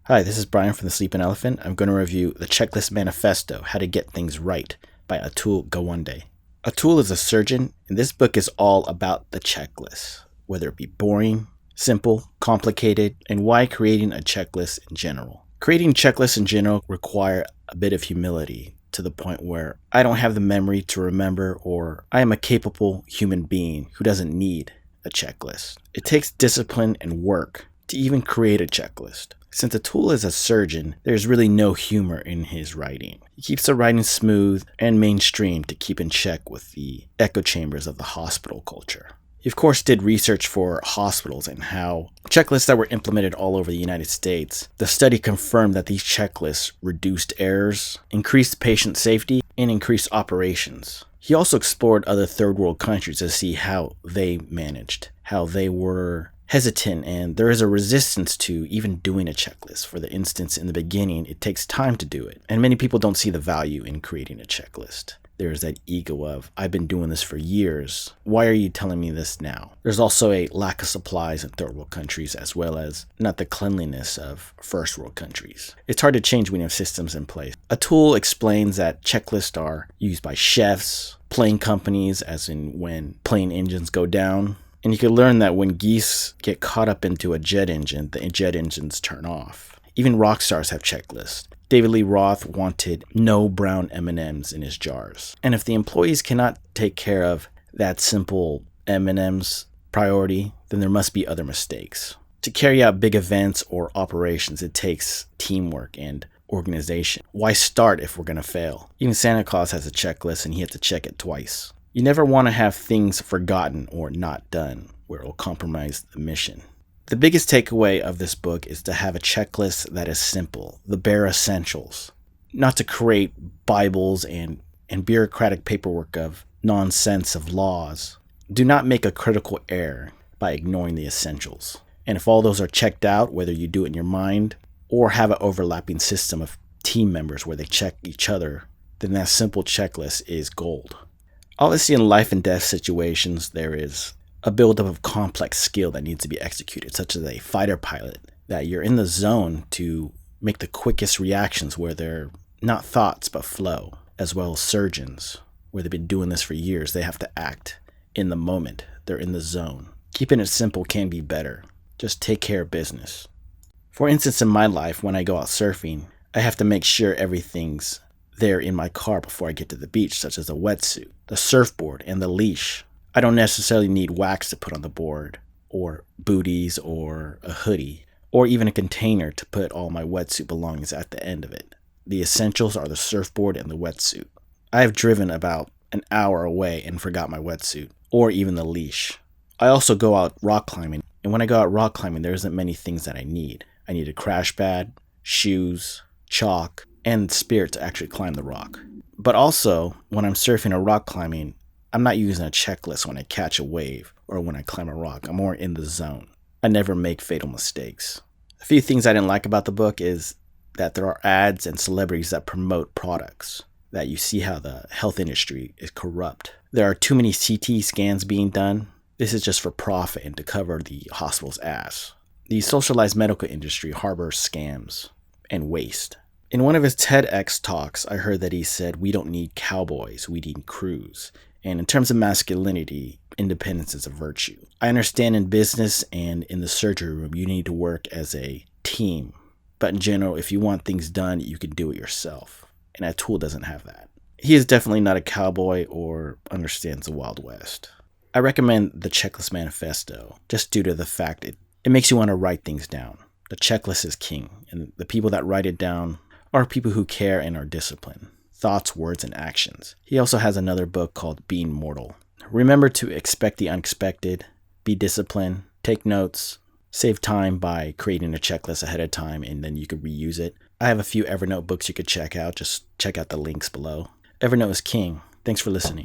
Hi, this is Brian from the Sleeping Elephant. I'm going to review the Checklist Manifesto, How to Get Things Right by Atul Gawande. Atul is a surgeon, and this book is all about the checklist, whether it be boring, simple, complicated, and why creating a checklist in general. Creating checklists in general require a bit of humility to the point where I don't have the memory to remember, or I am a capable human being who doesn't need a checklist. It takes discipline and work to even create a checklist. Since Atul is a surgeon, there's really no humor in his writing. He keeps the writing smooth and mainstream to keep in check with the echo chambers of the hospital culture. He, of course, did research for hospitals and how checklists that were implemented all over the United States. The study confirmed that these checklists reduced errors, increased patient safety, and increased operations. He also explored other third world countries to see how they managed, how they were hesitant, and there is a resistance to even doing a checklist. For the instance, in the beginning, it takes time to do it, and many people don't see the value in creating a checklist. There's that ego of, I've been doing this for years. Why are you telling me this now? There's also a lack of supplies in third world countries, as well as not the cleanliness of first world countries. It's hard to change when you have systems in place. Atul explains that checklists are used by chefs, plane companies, as in when plane engines go down. And you can learn that when geese get caught up into a jet engine, the jet engines turn off. Even rock stars have checklists. David Lee Roth wanted no brown M&Ms in his jars. And if the employees cannot take care of that simple M&Ms priority, then there must be other mistakes. To carry out big events or operations, it takes teamwork and organization. Why start if we're going to fail? Even Santa Claus has a checklist and he had to check it twice. You never want to have things forgotten or not done where it will compromise the mission. The biggest takeaway of this book is to have a checklist that is simple, the bare essentials, not to create Bibles and bureaucratic paperwork of nonsense of laws. Do not make a critical error by ignoring the essentials. And if all those are checked out, whether you do it in your mind or have an overlapping system of team members where they check each other, then that simple checklist is gold. Obviously, in life and death situations, there is a buildup of complex skill that needs to be executed, such as a fighter pilot, that you're in the zone to make the quickest reactions where they're not thoughts but flow, as well as surgeons, where they've been doing this for years. They have to act in the moment. They're in the zone. Keeping it simple can be better. Just take care of business. For instance, in my life, when I go out surfing, I have to make sure everything's there in my car before I get to the beach, such as a wetsuit, the surfboard, and the leash. I don't necessarily need wax to put on the board, or booties, or a hoodie, or even a container to put all my wetsuit belongings at the end of it. The essentials are the surfboard and the wetsuit. I have driven about an hour away and forgot my wetsuit, or even the leash. I also go out rock climbing, and when I go out rock climbing, there isn't many things that I need. I need a crash pad, shoes, chalk, and spirit to actually climb the rock. But also, when I'm surfing or rock climbing, I'm not using a checklist when I catch a wave or when I climb a rock. I'm more in the zone. I never make fatal mistakes. A few things I didn't like about the book is that there are ads and celebrities that promote products, that you see how the health industry is corrupt. There are too many CT scans being done. This is just for profit and to cover the hospital's ass. The socialized medical industry harbors scams and waste. In one of his TEDx talks, I heard that he said, we don't need cowboys, we need crews. And in terms of masculinity, independence is a virtue. I understand in business and in the surgery room, you need to work as a team. But in general, if you want things done, you can do it yourself. And Atul doesn't have that. He is definitely not a cowboy or understands the Wild West. I recommend the Checklist Manifesto, just due to the fact it makes you want to write things down. The checklist is king, and the people that write it down are people who care and are disciplined. Thoughts, words, and actions. He also has another book called Being Mortal. Remember to expect the unexpected, be disciplined, take notes, save time by creating a checklist ahead of time, and then you can reuse it. I have a few Evernote books you could check out. Just check out the links below. Evernote is king. Thanks for listening.